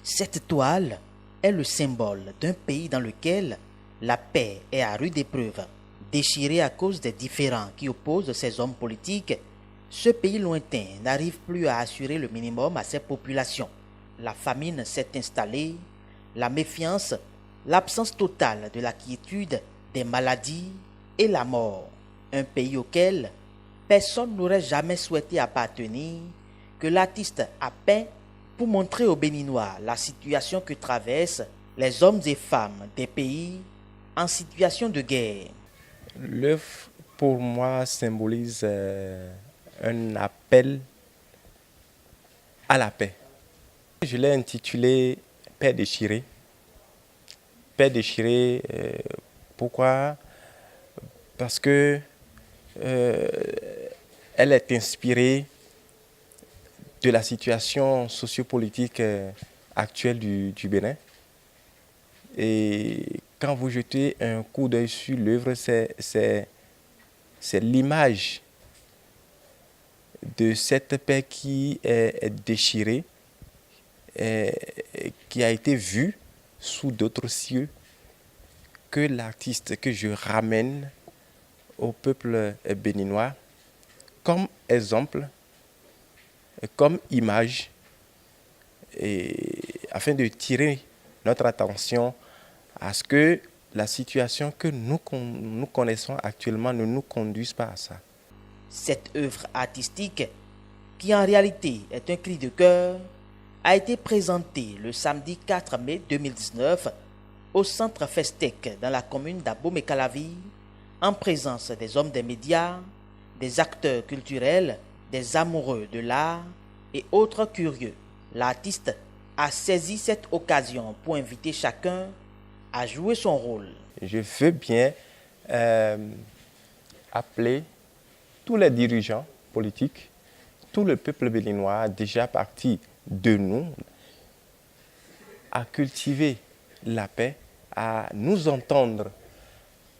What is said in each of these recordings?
Cette toile est le symbole d'un pays dans lequel la paix est à rude épreuve. Déchiré à cause des différends qui opposent ces hommes politiques, ce pays lointain n'arrive plus à assurer le minimum à ses populations. La famine s'est installée, la méfiance, l'absence totale de la quiétude, des maladies et la mort. Un pays auquel personne n'aurait jamais souhaité appartenir, que l'artiste a peint pour montrer aux Béninois la situation que traversent les hommes et femmes des pays en situation de guerre. L'œuvre, pour moi, symbolise un appel à la paix. Je l'ai intitulé Paix déchirée. Paix déchirée, pourquoi? Parce que elle est inspirée de la situation sociopolitique actuelle du Bénin. Et quand vous jetez un coup d'œil sur l'œuvre, c'est l'image de cette paix qui est déchirée, qui a été vue sous d'autres cieux, que l'artiste que je ramène au peuple béninois comme exemple, comme image, et afin de tirer notre attention à ce que la situation que nous connaissons actuellement ne nous conduise pas à ça. Cette œuvre artistique, qui en réalité est un cri de cœur, a été présentée le samedi 4 mai 2019 au centre Festec dans la commune d'Abomey-Calavi, en présence des hommes des médias, des acteurs culturels, des amoureux de l'art et autres curieux. L'artiste a saisi cette occasion pour inviter chacun à jouer son rôle. Je veux bien appeler tous les dirigeants politiques, tout le peuple béninois déjà parti de nous, à cultiver la paix, à nous entendre,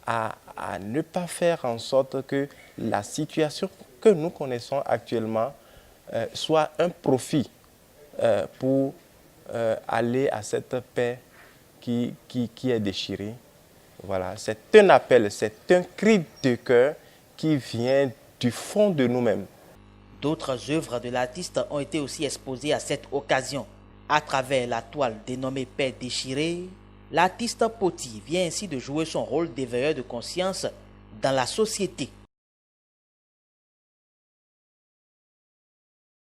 à ne pas faire en sorte que la situation que nous connaissons actuellement soit un profit pour aller à cette paix qui est déchirée. Voilà, c'est un appel, c'est un cri de cœur qui vient du fond de nous-mêmes. D'autres œuvres de l'artiste ont été aussi exposées à cette occasion. À travers la toile dénommée Paix déchirée, l'artiste Poti vient ainsi de jouer son rôle d'éveilleur de conscience dans la société.